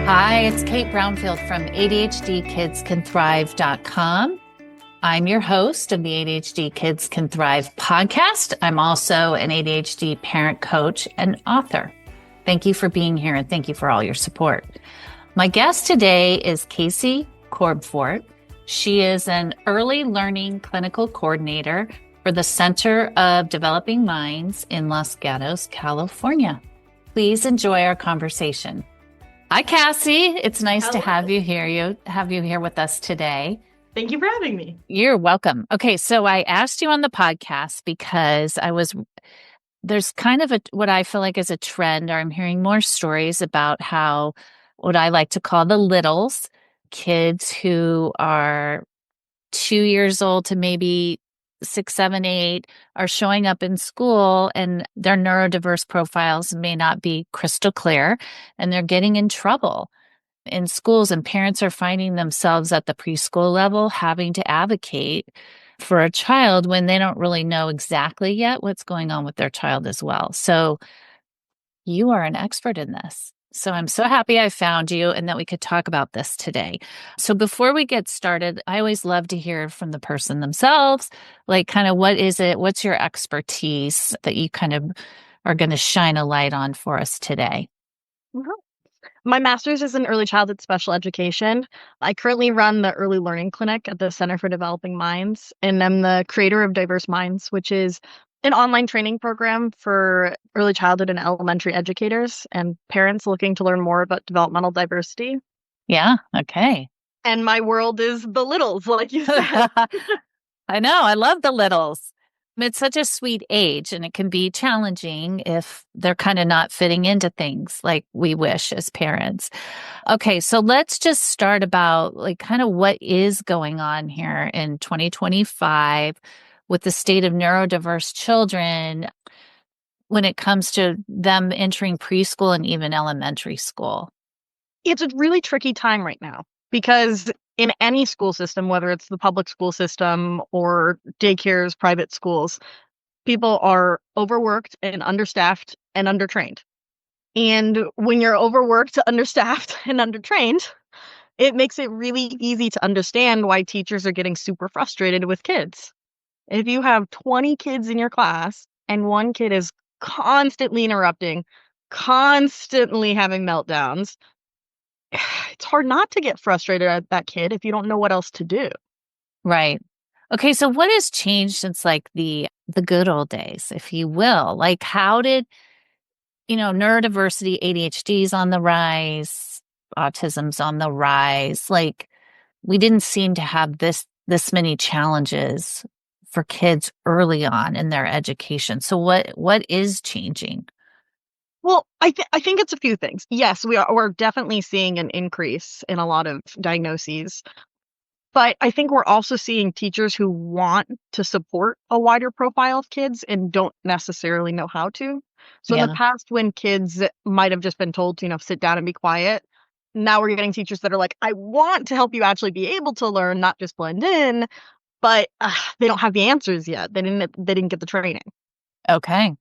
Hi, it's Kate Brownfield from ADHDkidscanthrive.com. I'm your host of the ADHD Kids Can Thrive podcast. I'm also an ADHD parent coach and author. Thank you for being here and thank you for all your support. My guest today is Cassie Korbfort. She is an early learning clinical coordinator for the Center of Developing Minds in Los Gatos, California. Please enjoy our conversation. Hi, Cassie. It's nice to have you here with us today. Thank you for having me. You're welcome. Okay, so I asked you on the podcast because there's kind of what I feel like is a trend, or I'm hearing more stories about how what I like to call the littles, kids who are 2 years old to maybe 6, 7, 8, are showing up in school and their neurodiverse profiles may not be crystal clear and they're getting in trouble in schools, and parents are finding themselves at the preschool level having to advocate for a child when they don't really know exactly yet what's going on with their child as well. So you are an expert in this. So I'm so happy I found you and that we could talk about this today. So before we get started, I always love to hear from the person themselves, like kind of what is it? What's your expertise that you kind of are going to shine a light on for us today? Mhm. My master's is in early childhood special education. I currently run the early learning clinic at the Center for Developing Minds, and I'm the creator of Diverse Minds, which is an online training program for early childhood and elementary educators and parents looking to learn more about developmental diversity. Yeah. Okay. And my world is the littles, like you said. I know. I love the littles. It's such a sweet age, and it can be challenging if they're kind of not fitting into things like we wish as parents. Okay, so let's just start about like kind of what is going on here in 2025 with the state of neurodiverse children when it comes to them entering preschool and even elementary school. It's a really tricky time right now because in any school system, whether it's the public school system or daycares, private schools, people are overworked and understaffed and undertrained. And when you're overworked, understaffed, and undertrained, it makes it really easy to understand why teachers are getting super frustrated with kids. If you have 20 kids in your class and one kid is constantly interrupting, constantly having meltdowns, it's hard not to get frustrated at that kid if you don't know what else to do. Right. Okay, so what has changed since like the good old days, if you will? Like how did, neurodiversity, ADHD's on the rise, autism's on the rise. Like we didn't seem to have this many challenges for kids early on in their education. So what is changing? Well, I think it's a few things. Yes, we're definitely seeing an increase in a lot of diagnoses, but I think we're also seeing teachers who want to support a wider profile of kids and don't necessarily know how to. So in the Yeah. past, when kids might have just been told to, sit down and be quiet, now we're getting teachers that are like, I want to help you actually be able to learn, not just blend in, but they don't have the answers yet. They didn't get the training. Okay.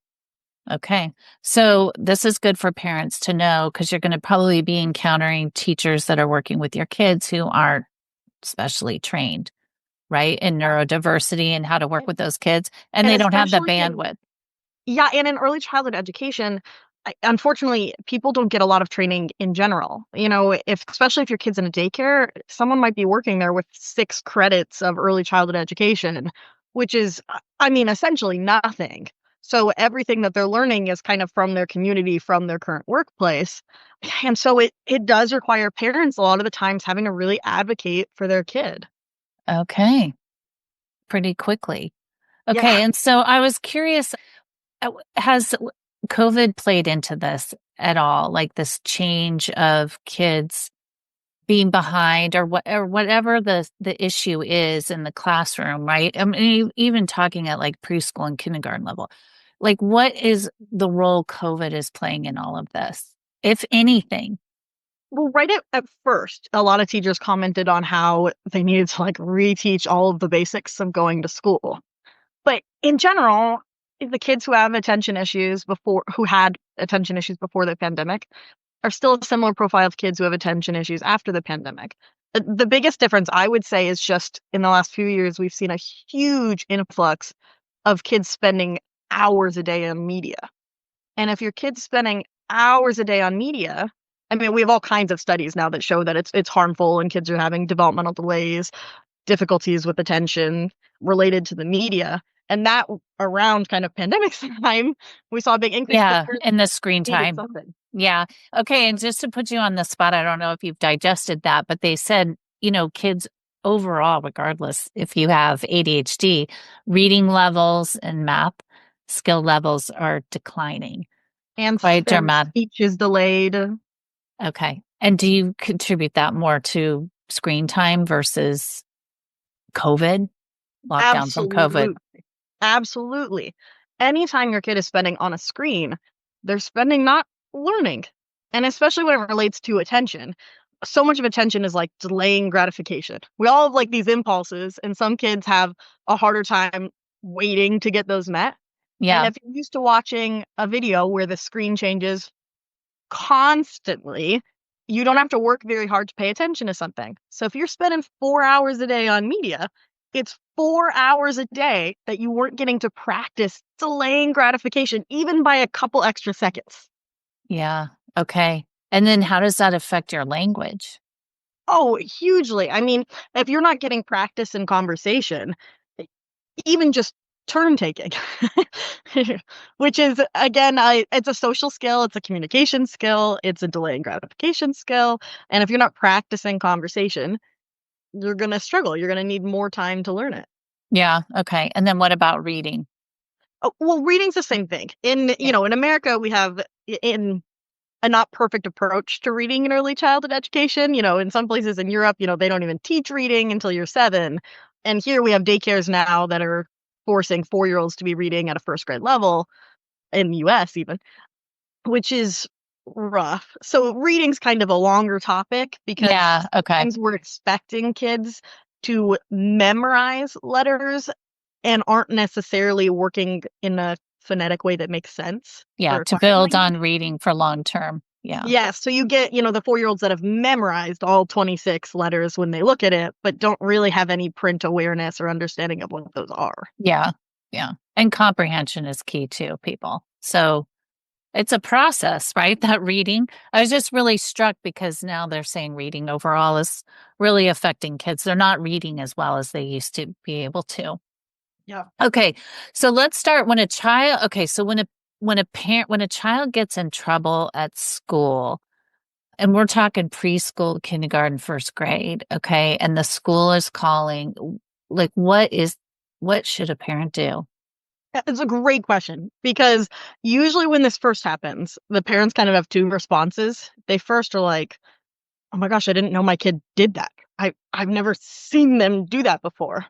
Okay. So this is good for parents to know because you're going to probably be encountering teachers that are working with your kids who aren't specially trained, right? In neurodiversity and how to work with those kids. And And they don't have the especially bandwidth. and in early childhood education, unfortunately, people don't get a lot of training in general. Especially if your kid's in a daycare, someone might be working there with 6 credits of early childhood education, which is, essentially nothing. So everything that they're learning is kind of from their community, from their current workplace. And so it does require parents a lot of the times having to really advocate for their kid. Okay. Pretty quickly. Okay. Yeah. And so I was curious, has COVID played into this at all? Like this change of kids being behind or whatever the issue is in the classroom, right? I mean, even talking at like preschool and kindergarten level, like what is the role COVID is playing in all of this, if anything? Well, right at first, a lot of teachers commented on how they needed to like reteach all of the basics of going to school. But in general, the kids who had attention issues before the pandemic, are still a similar profile of kids who have attention issues after the pandemic. The biggest difference, I would say, is just in the last few years, we've seen a huge influx of kids spending hours a day on media. And if your kid's spending hours a day on media, I mean, we have all kinds of studies now that show that it's harmful and kids are having developmental delays, difficulties with attention related to the media. And that around kind of pandemic time, we saw a big increase because Yeah, parents and the screen needed time. something. Yeah. Okay. And just to put you on the spot, I don't know if you've digested that, but they said, kids overall, regardless if you have ADHD, reading levels and math skill levels are declining quite And dramatic. speech is delayed. Okay. And do you contribute that more to screen time versus COVID, lockdown from COVID? Absolutely. Absolutely. Anytime your kid is spending on a screen, they're spending not learning. And especially when it relates to attention. So much of attention is like delaying gratification. We all have like these impulses, and some kids have a harder time waiting to get those met. And Yeah. if you're used to watching a video where the screen changes constantly, you don't have to work very hard to pay attention to something. So if you're spending 4 hours a day on media, it's 4 hours a day that you weren't getting to practice delaying gratification, even by a couple extra seconds. Yeah. Okay. And then how does that affect your language? Oh, hugely. I mean, if you're not getting practice in conversation, even just turn taking, which is, again, it's a social skill, it's a communication skill, it's a delaying gratification skill. And if you're not practicing conversation, you're going to struggle. You're going to need more time to learn it. Yeah. Okay. And then what about reading? Oh, well, reading's the same thing. Yeah. In America, we have in a not perfect approach to reading in early childhood education. In some places in Europe, they don't even teach reading until you're 7. And here we have daycares now that are forcing 4-year-olds to be reading at a first grade level in the US even, which is rough. So reading's kind of a longer topic because Yeah. Okay. sometimes we're expecting kids to memorize letters and aren't necessarily working in a phonetic way that makes sense Yeah. for To acquiring build language. on reading for long term. Yeah. Yeah, so you get, the 4-year-olds that have memorized all 26 letters when they look at it, but don't really have any print awareness or understanding of what those are. Yeah. Yeah. And comprehension is key too, people. So it's a process, right? That reading. I was just really struck because now they're saying reading overall is really affecting kids. They're not reading as well as they used to be able to. Yeah. Okay. So let's start when a child, okay, so when a child gets in trouble at school, and we're talking preschool, kindergarten, first grade, okay, and the school is calling, like what should a parent do? It's a great question because usually when this first happens, the parents kind of have two responses. They first are like, "Oh my gosh, I didn't know my kid did that. I've never seen them do that before."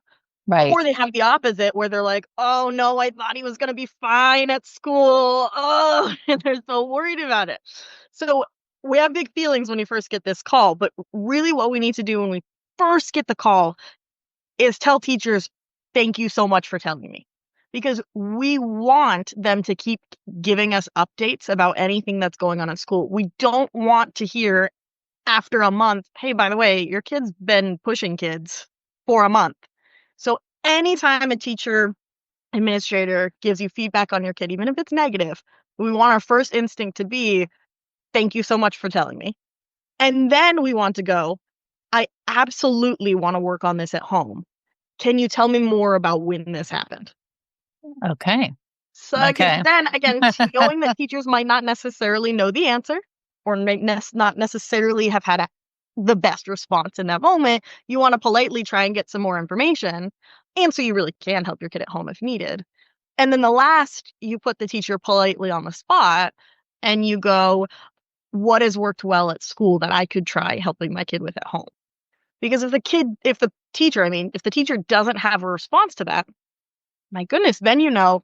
Right. Or they have the opposite where they're like, "Oh no, I thought he was going to be fine at school. Oh," and they're so worried about it. So we have big feelings when we first get this call, but really what we need to do when we first get the call is tell teachers, "Thank you so much for telling me." Because we want them to keep giving us updates about anything that's going on at school. We don't want to hear after a month, "Hey, by the way, your kid's been pushing kids for a month." So anytime a teacher, administrator gives you feedback on your kid, even if it's negative, we want our first instinct to be, "Thank you so much for telling me." And then we want to go, "I absolutely want to work on this at home. Can you tell me more about when this happened?" Okay. So, because Okay. then again, knowing that teachers might not necessarily know the answer or may not necessarily have had the best response in that moment, you want to politely try and get some more information. And so you really can help your kid at home if needed. And then the last, you put the teacher politely on the spot and you go, "What has worked well at school that I could try helping my kid with at home?" Because if the teacher doesn't have a response to that, my goodness, then I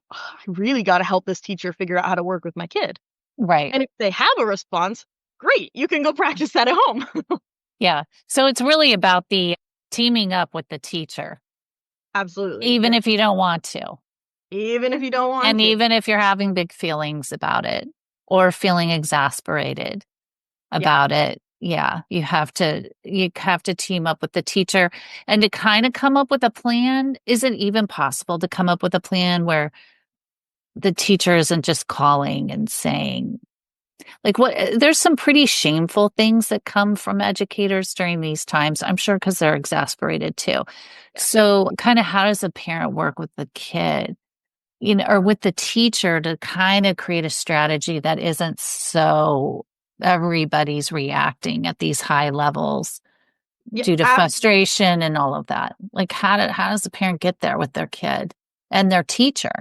really got to help this teacher figure out how to work with my kid. Right. And if they have a response, great, you can go practice that at home. Yeah. So it's really about the teaming up with the teacher, Absolutely. even Yeah. if you don't want to. Even if you don't want And to. even if you're having big feelings about it or feeling exasperated. Yeah. about it. Yeah, you have to team up with the teacher and to kind of come up with a plan. Is it even possible to come up with a plan where the teacher isn't just calling and saying, like, what there's some pretty shameful things that come from educators during these times, I'm sure, because they're exasperated too. Yeah. So kind of how does a parent work with the kid, or with the teacher to kind of create a strategy that isn't so everybody's reacting at these high levels Yeah. due to frustration and all of that? Like how does the parent get there with their kid and their teacher?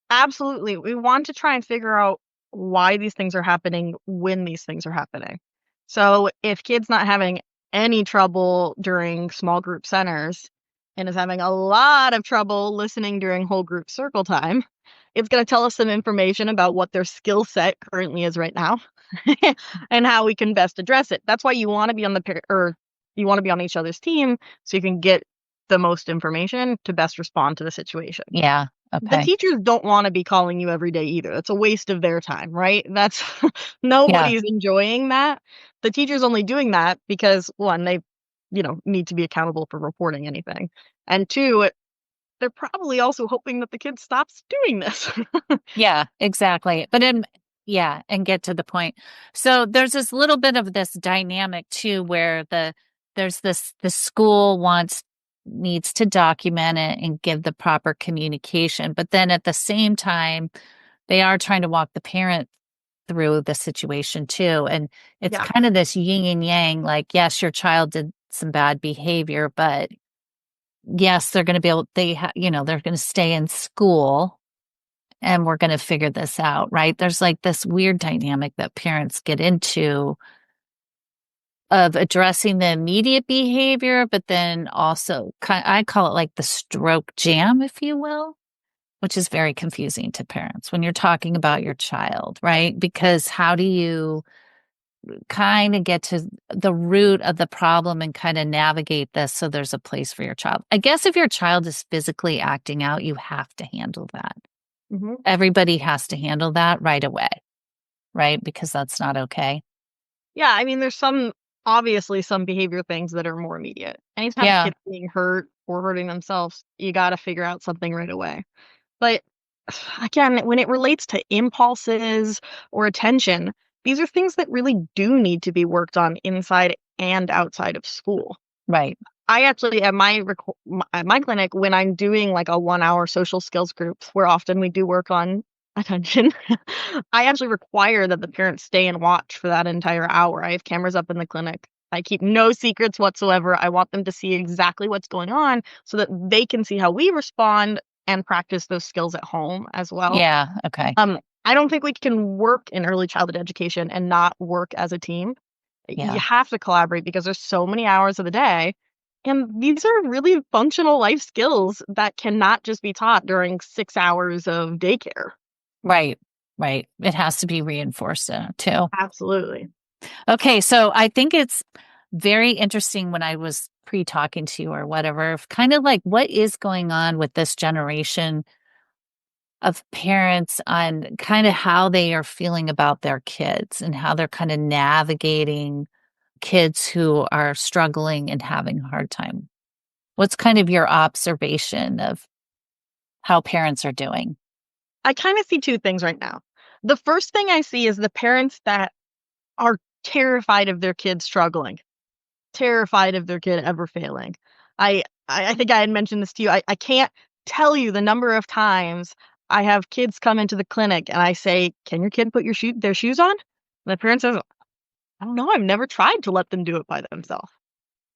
Absolutely. We want to try and figure out why these things are happening when these things are happening. So if kid's not having any trouble during small group centers and is having a lot of trouble listening during whole group circle time, it's going to tell us some information about what their skill set currently is right now and how we can best address it. That's why you want to be on you want to be on each other's team so you can get the most information to best respond to the situation. Yeah. The Okay. teachers don't wanna be calling you every day either. It's a waste of their time, right? That's Yeah. nobody's enjoying that. The teacher's only doing that because, 1, they, need to be accountable for reporting anything, and 2, they're probably also hoping that the kid stops doing this. Yeah, exactly. Yeah, and get to the point. So there's this little bit of this dynamic too, where the school needs to document it and give the proper communication, but then at the same time, they are trying to walk the parent through the situation too. And it's Yeah, kind of this yin and yang, like, yes, your child did some bad behavior, but yes, they're going to be able, they're going to stay in school and we're going to figure this out, right? There's like this weird dynamic that parents get into of addressing the immediate behavior, but then also I call it like the stroke jam, if you will, which is very confusing to parents when you're talking about your child, right? Because how do you kind of get to the root of the problem and kind of navigate this so there's a place for your child? I guess if your child is physically acting out, you have to handle that. mhm. Everybody has to handle that right away, right? Because that's not okay. Yeah, I mean, there's obviously some behavior things that are more immediate. Anytime a Yeah, kid's being hurt or hurting themselves, you gotta figure out something right away. But again, when it relates to impulses or attention, these are things that really do need to be worked on inside and outside of school. right. I actually at at my clinic, when I'm doing like a 1 hour social skills group where often we do work on attention, I actually require that the parents stay and watch for that entire hour. I have cameras up in the clinic. I keep no secrets whatsoever. I want them to see exactly what's going on so that they can see how we respond and practice those skills at home as well. Yeah, okay. I don't think we can work in early childhood education and not work as a team. You Yeah, have to collaborate because there's so many hours of the day. And these are really functional life skills that cannot just be taught during 6 hours of daycare. right, right. It has to be reinforced too. Absolutely. Okay, so I think it's very interesting when I was pre-talking to you or whatever, kind of like what is going on with this generation of parents on kind of how they are feeling about their kids and how they're kind of navigating kids who are struggling and having a hard time. What's kind of your observation of how parents are doing? I kind of see two things right now. The first thing I see is the parents that are terrified of their kid struggling, terrified of their kid ever failing. I think I had mentioned this to you. I can't tell you the number of times I have kids come into the clinic and I say, "Can your kid put their shoes on?" And the parent says, "I don't know. I've never tried to let them do it by themselves."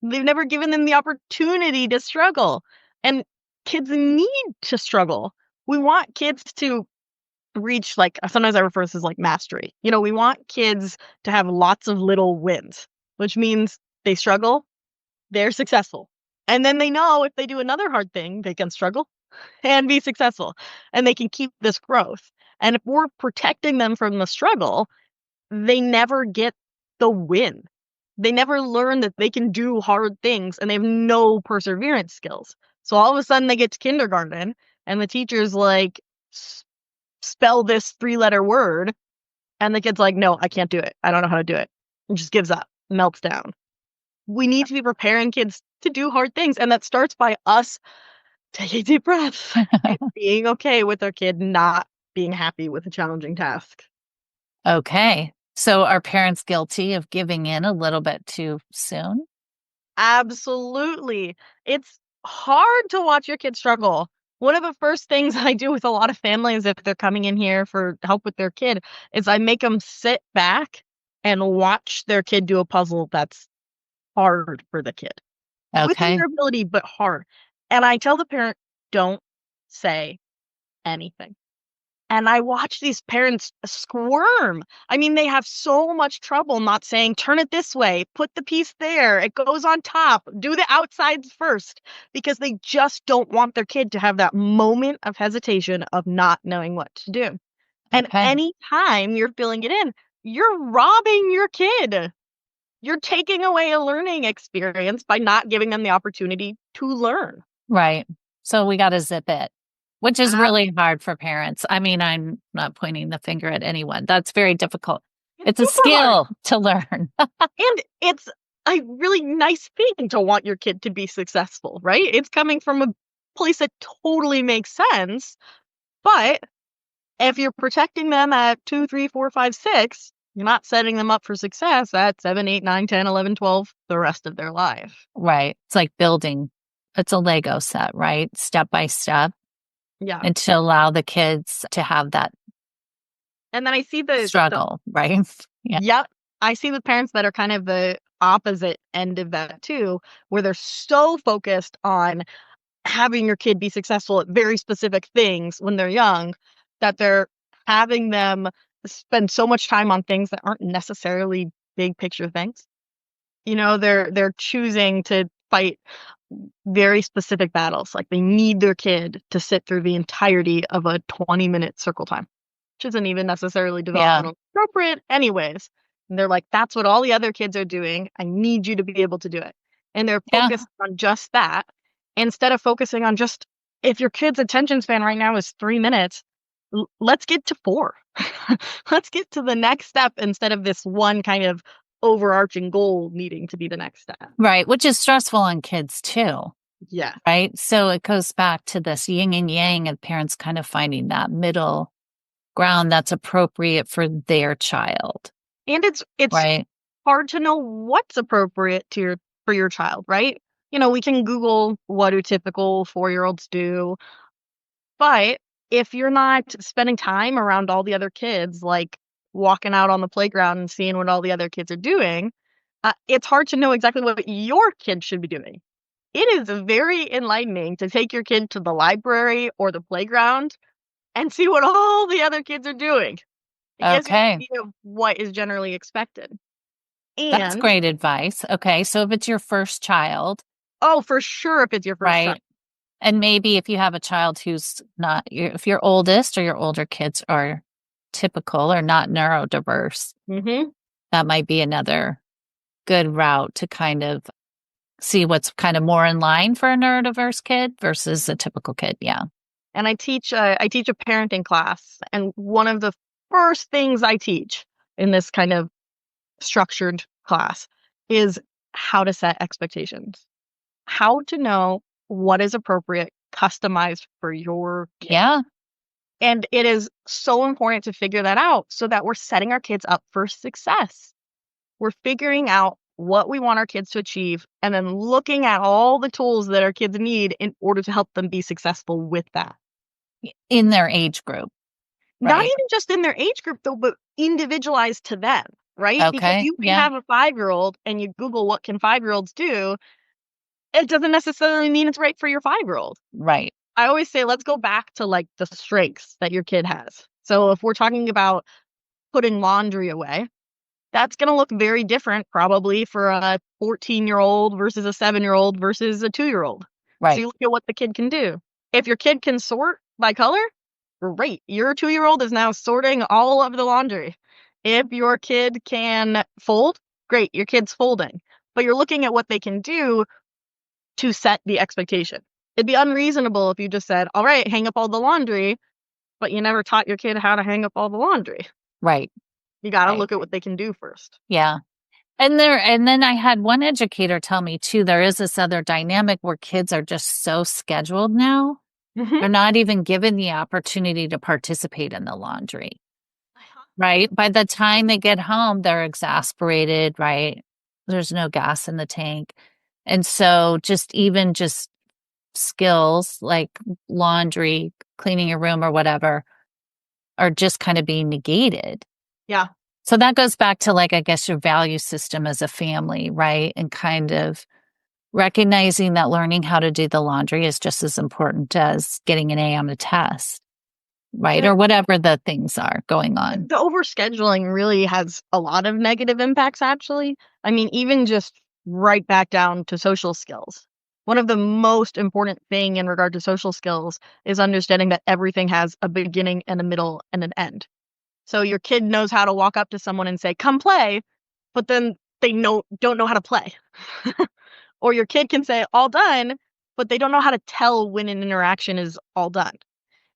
They've never given them the opportunity to struggle. And kids need to struggle. We want kids to reach, like, sometimes I refer to this as like mastery. We want kids to have lots of little wins, which means they struggle, they're successful. And then they know if they do another hard thing, they can struggle and be successful. And they can keep this growth. And if we're protecting them from the struggle, they never get the win. They never learn that they can do hard things and they have no perseverance skills. So all of a sudden they get to kindergarten and the teacher's like, spell this 3-letter word. And the kid's like, no, I can't do it. I don't know how to do it. and just gives up, melts down. We need to be preparing kids to do hard things. And that starts by us taking deep breaths and being okay with our kid not being happy with a challenging task. Okay. So are parents guilty of giving in a little bit too soon? Absolutely. It's hard to watch your kids struggle. One of the first things I do with a lot of families if they're coming in here for help with their kid is I make them sit back and watch their kid do a puzzle that's hard for the kid. Within Okay. their ability, but hard. And I tell the parent, "Don't say anything." And I watch these parents squirm. I mean, they have so much trouble not saying, "Turn it this way, put the piece there, it goes on top, do the outsides first," because they just don't want their kid to have that moment of hesitation of not knowing what to do. And Okay. anytime you're filling it in, you're robbing your kid. You're taking away a learning experience by not giving them the opportunity to learn. Right. So we got to zip it, which is Uh, really hard for parents. I mean, I'm not pointing the finger at anyone. That's very difficult. it's It's a super hard. skill to learn. And it's a really nice thing to want your kid to be successful, right? It's coming from a place that totally makes sense. But if you're protecting them at 2, 3, 4, 5, 6, you're not setting them up for success at 7, 8, 9, 10, 11, 12, the rest of their life. Right. It's like building. It's a Lego set, right? Step by step, Yeah. and to allow the kids to have that And then I see the struggle, right? Yeah. yep. I see the parents that are kind of the opposite end of that too, where they're so focused on having your kid be successful at very specific things when they're young that they're having them spend so much time on things that aren't necessarily big picture things. You know, they're choosing to fight very specific battles. Like they need their kid to sit through the entirety of a 20-minute circle time, which isn't even necessarily Yeah. developmental appropriate anyways. And they're like, that's what all the other kids are doing. I need you to be able to do it. And they're Yeah. focused on just that instead of focusing on just if your kid's attention span right now is 3 minutes, let's get to 4. Let's get to the next step instead of this one kind of overarching goal needing to be the next step. Right. Which is stressful on kids too. Yeah. Right. So it goes back to this yin and yang of parents kind of finding that middle ground that's appropriate for their child. And it's Right. hard to know what's appropriate to your for your child, right? You know, we can Google what do typical 4-year-olds do, but if you're not spending time around all the other kids, like walking out on the playground and seeing what all the other kids are doing, it's hard to know exactly what your kid should be doing. It is very enlightening to take your kid to the library or the playground and see what all the other kids are doing. It gives you an Okay. idea of what is generally expected. That's And great advice. Okay. So if it's your first child, oh, for sure, if it's your first child. right. And maybe if you have a child who's not, if your oldest or your older kids are typical or not neurodiverse, Mhm. that might be another good route to kind of see what's kind of more in line for a neurodiverse kid versus a typical kid. Yeah. And I teach a parenting class, and one of the first things I teach in this kind of structured class is how to set expectations. How to know what is appropriate, customized for your kid. Yeah. And it is so important to figure that out so that we're setting our kids up for success. We're figuring out what we want our kids to achieve and then looking at all the tools that our kids need in order to help them be successful with that. In their age group. Not Right. even just in their age group though, but individualized to them, right? Because Okay. you can Yeah. have a 5-year-old and you Google what can 5-year-olds do, it doesn't necessarily mean it's right for your 5-year-old. Right. I always say, let's go back to like the strengths that your kid has. So if we're talking about putting laundry away, that's going to look very different probably for a 14-year-old versus a 7-year-old versus a 2-year-old. So Right. you look at what the kid can do. If your kid can sort by color, great. Your 2-year-old is now sorting all of the laundry. If your kid can fold, great. Your kid's folding. But you're looking at what they can do to set the expectation. It'd be unreasonable if you just said, all right, hang up all the laundry, but you never taught your kid how to hang up all the laundry. Right. You got to Right. look at what they can do first. Yeah. And then I had one educator tell me too, there is this other dynamic where kids are just so scheduled now. Mhm. They're not even given the opportunity to participate in the laundry, right? By the time they get home, they're exasperated, right? There's no gas in the tank. And so just skills like laundry, cleaning your room or whatever are just kind of being negated. Yeah. So that goes back to like, I guess your value system as a family, right? And kind of recognizing that learning how to do the laundry is just as important as getting an A on a test, right? The Or whatever the things are going on. the overscheduling really has a lot of negative impacts, actually. I mean, even just right back down to social skills. One of the most important thing in regard to social skills is understanding that everything has a beginning and a middle and an end. So your kid knows how to walk up to someone and say, "Come play," but then they don't know how to play. Or your kid can say, "All done," but they don't know how to tell when an interaction is all done.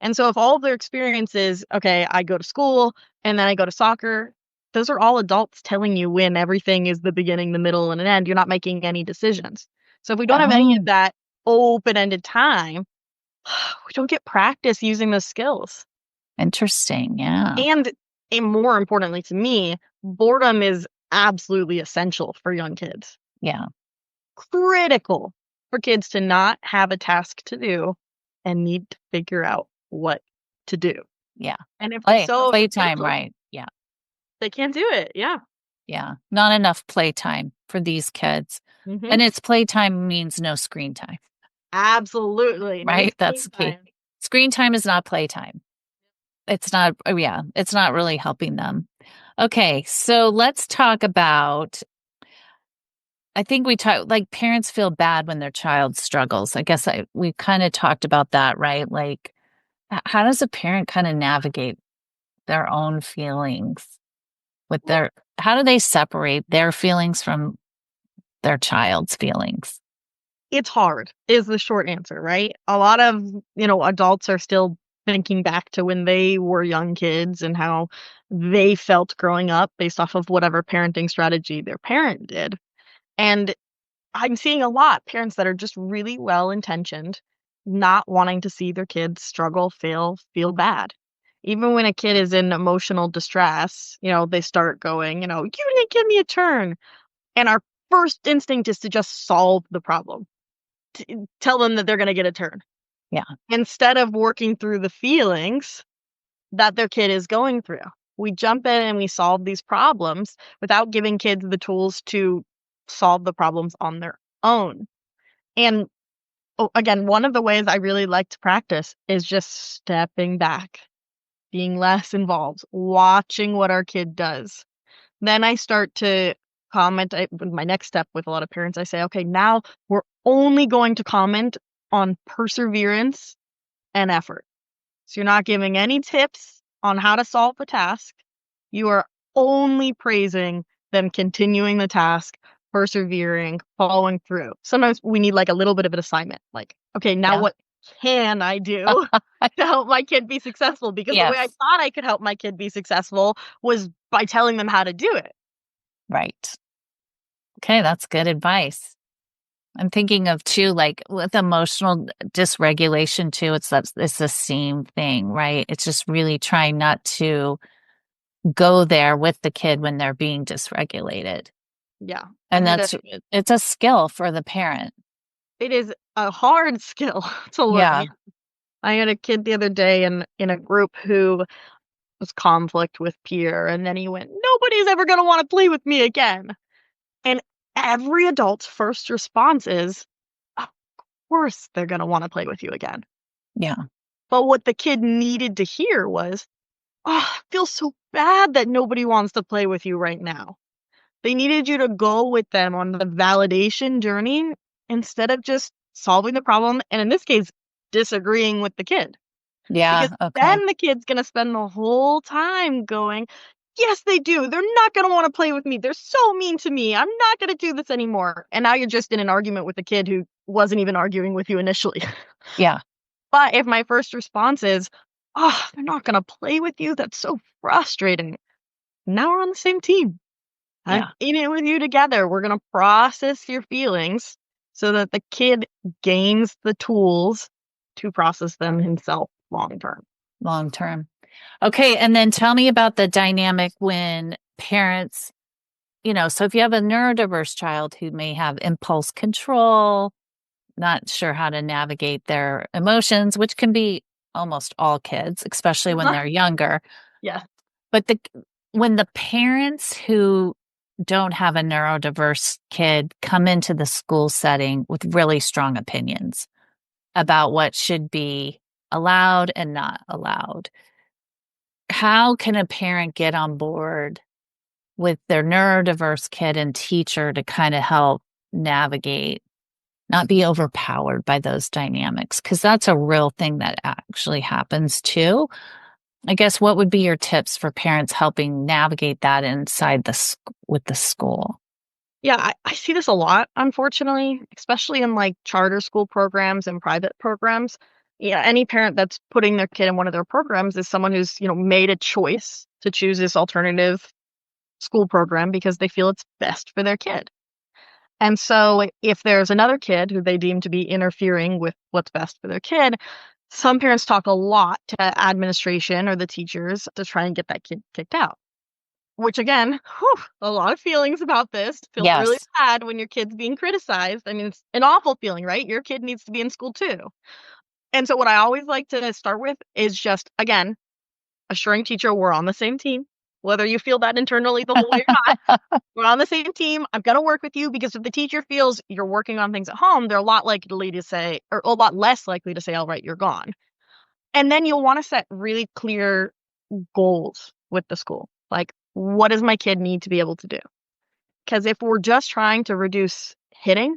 And so if all of their experience is, okay, I go to school and then I go to soccer, those are all adults telling you when everything is the beginning, the middle, and an end. You're not making any decisions. So if we don't have any Oh, of that open-ended time, we don't get practice using those skills. interesting. Yeah. And more importantly to me, boredom is absolutely essential for young kids. Yeah. Critical for kids to not have a task to do and need to figure out what to do. Yeah. And if they're so Playtime, scheduled, right? Yeah. they can't do it. Yeah. Yeah. Not enough playtime for these kids. Mhm. And it's playtime means no screen time, Absolutely. No right? That's screen key. time. Screen time is not playtime. It's not, oh, yeah, it's not really helping them. Okay. So let's talk about, I think we talk like parents feel bad when their child struggles. I guess we kind of talked about that, right? Like, how does a parent kind of navigate their own feelings with Well, how do they separate their feelings from their child's feelings? it's hard is the short answer, right? A lot of, adults are still thinking back to when they were young kids and how they felt growing up based off of whatever parenting strategy their parent did. And I'm seeing a lot parents that are just really well-intentioned, not wanting to see their kids struggle, fail, feel bad. Even when a kid is in emotional distress, they start going, "You didn't give me a turn." And our first instinct is to just solve the problem, to tell them that they're gonna get a turn, Yeah. instead of working through the feelings that their kid is going through. We jump in and we solve these problems without giving kids the tools to solve the problems on their own. And again, one of the ways I really like to practice is just stepping back, being less involved, watching what our kid does. Then I start to comment. My next step with a lot of parents, I say, okay, now we're only going to comment on perseverance and effort. So you're not giving any tips on how to solve the task. You are only praising them continuing the task, persevering, following through. Sometimes we need like a little bit of an assignment. Like, okay, now Yeah. what can I do to help my kid be successful? Because the way I Yes. thought I could help my kid be successful was by telling them how to do it. Right. Okay. That's good advice. I'm thinking of too, like with emotional dysregulation too, it's the same thing, right? It's just really trying not to go there with the kid when they're being dysregulated. Yeah. And it's a skill for the parent. It is a hard skill to learn. Yeah. Yeah. I had a kid the other day in a group who was conflict with peer, and then he went, "Nobody's ever gonna wanna play with me again." And every adult's first response is, "Of course they're gonna wanna play with you again." Yeah. But what the kid needed to hear was, "Oh, I feel so bad that nobody wants to play with you right now." They needed you to go with them on the validation journey instead of just solving the problem, and in this case, disagreeing with the kid. Because Yeah. Okay. then the kid's gonna spend the whole time going, "Yes, they do. They're not gonna wanna play with me. They're so mean to me. I'm not gonna do this anymore." And now you're just in an argument with a kid who wasn't even arguing with you initially. Yeah. But if my first response is, "Oh, they're not gonna play with you. That's so frustrating." Now we're on the same team. I'm Yeah. in it with you together. We're going to process your feelings so that the kid gains the tools to process them himself long term. Long term. Okay. And then tell me about the dynamic when parents, so if you have a neurodiverse child who may have impulse control, not sure how to navigate their emotions, which can be almost all kids, especially when they're younger. Yeah. But when the parents who don't have a neurodiverse kid come into the school setting with really strong opinions about what should be allowed and not allowed, how can a parent get on board with their neurodiverse kid and teacher to kind of help navigate, not be overpowered by those dynamics? Because that's a real thing that actually happens too. I guess what would be your tips for parents helping navigate that inside with the school? Yeah, I see this a lot, unfortunately, especially in like charter school programs and private programs. Yeah, any parent that's putting their kid in one of their programs is someone who's, made a choice to choose this alternative school program because they feel it's best for their kid. And so if there's another kid who they deem to be interfering with what's best for their kid, some parents talk a lot to administration or the teachers to try and get that kid kicked out. Which again, whew, a lot of feelings about this. Feel really Yes. bad when your kid's being criticized. I mean, it's an awful feeling, right? Your kid needs to be in school too. And so what I always like to start with is just, again, assuring teacher we're on the same team. Whether you feel that internally the whole way or not, we're on the same team. I'm going to work with you because if the teacher feels you're working on things at home, they're a lot likely to say, or a lot less likely to say, all right, you're gone. And then you'll want to set really clear goals with the school. Like, what does my kid need to be able to do? Because if we're just trying to reduce hitting,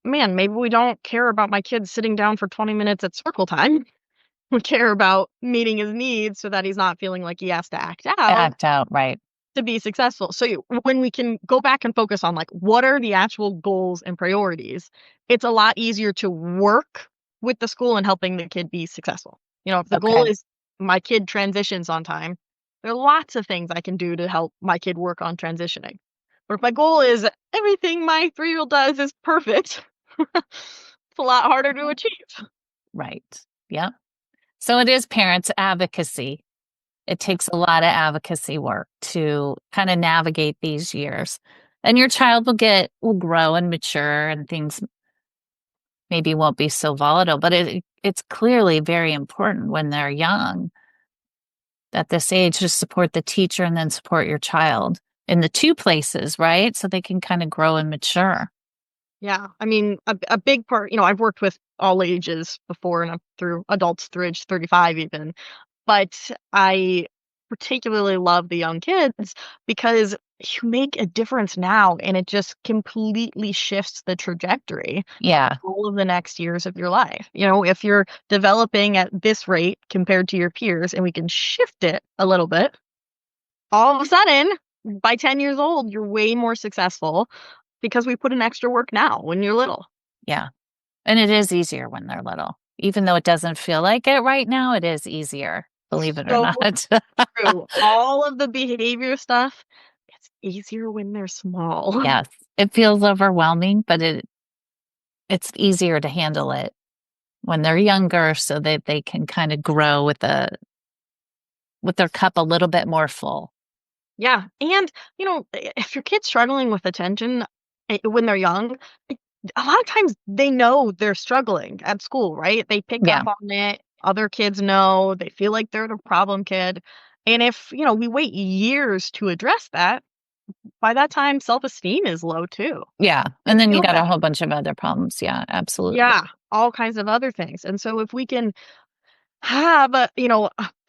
man, maybe we don't care about my kid sitting down for 20 minutes at circle time. We care about meeting his needs so that he's not feeling like he has to act out Act out, right. to be successful. So when we can go back and focus on like what are the actual goals and priorities, it's a lot easier to work with the school and helping the kid be successful. If the goal Okay. is my kid transitions on time, there are lots of things I can do to help my kid work on transitioning. But if my goal is everything my 3-year-old does is perfect, it's a lot harder to achieve. Right. Yeah. So it is parents' advocacy. It takes a lot of advocacy work to kind of navigate these years. And your child will grow and mature and things maybe won't be so volatile, but it's clearly very important when they're young at this age to support the teacher and then support your child in the two places, right? So they can kind of grow and mature. Yeah, I mean, a big part, I've worked with all ages before and up through adults through age 35 even. But I particularly love the young kids because you make a difference now and it just completely shifts the trajectory Yeah. all of the next years of your life. If you're developing at this rate compared to your peers and we can shift it a little bit, all of a sudden, by 10 years old, you're way more successful because we put in extra work now when you're little. Yeah. And it is easier when they're little. Even though it doesn't feel like it right now, it is easier, believe it or So not. true. All of the behavior stuff, it's easier when they're small. Yes. It feels overwhelming, but it's easier to handle it when they're younger so that they can kind of grow with their cup a little bit more full. Yeah, and, if your kid's struggling with attention, when they're young, a lot of times they know they're struggling at school, right? They pick up Yeah. on it. Other kids know. They feel like they're the problem kid. And if, we wait years to address that, by that time, self-esteem is low too. Yeah. They And then you feel got a bad. whole bunch of other problems. Yeah, absolutely. Yeah, all kinds of other things. And so if we can have a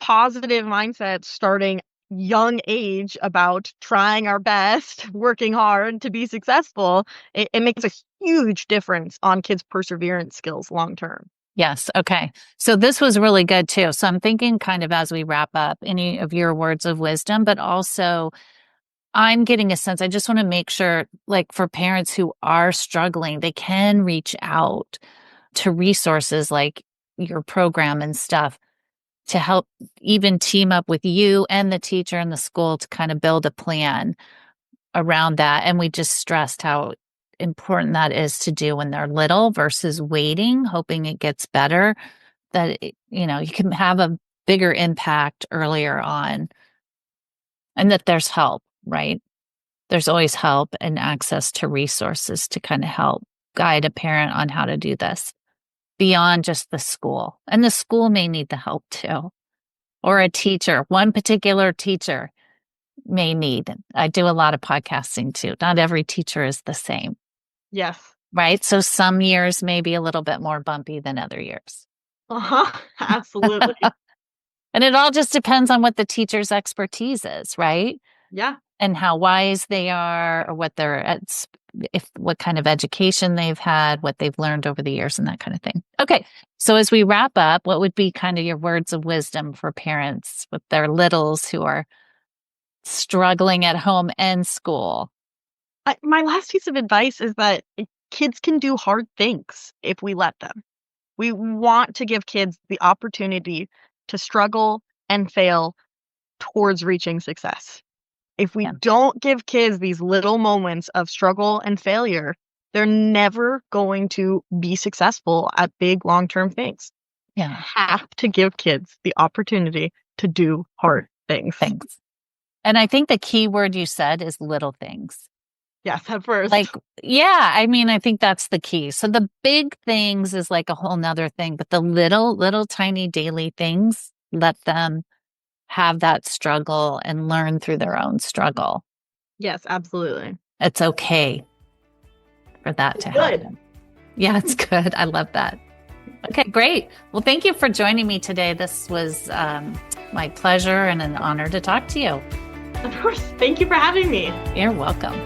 positive mindset starting young age about trying our best, working hard to be successful, it makes a huge difference on kids' perseverance skills long term. Yes. Okay. So this was really good too. So I'm thinking kind of as we wrap up any of your words of wisdom, but also I'm getting a sense, I just want to make sure, like for parents who are struggling, they can reach out to resources like your program and stuff to help even team up with you and the teacher and the school to kind of build a plan around that. And we just stressed how important that is to do when they're little versus waiting, hoping it gets better, that, you can have a bigger impact earlier on, and that there's help, right? There's always help and access to resources to kind of help guide a parent on how to do this beyond just the school. And the school may need the help too, or a teacher. One particular teacher may need. I do a lot of podcasting too. Not every teacher is the same. Yes. Right. So some years may be a little bit more bumpy than other years. Absolutely. And it all just depends on what the teacher's expertise is, right? Yeah. And how wise they are, or what what kind of education they've had, what they've learned over the years, and that kind of thing. Okay. So as we wrap up, what would be kind of your words of wisdom for parents with their littles who are struggling at home and school? My last piece of advice is that kids can do hard things if we let them. We want to give kids the opportunity to struggle and fail towards reaching success. If we don't give kids these little moments of struggle and failure, they're never going to be successful at big long-term things. Yeah. You have to give kids the opportunity to do hard things. And I think the key word you said is little things. Yes, at first. I think that's the key. So the big things is like a whole nother thing, but the little tiny daily things, let them have that struggle and learn through their own struggle. Yes, absolutely. It's okay for that to happen. Yeah, it's good. I love that. Okay, great. Well, thank you for joining me today. This was my pleasure and an honor to talk to you. Of course. Thank you for having me. You're welcome.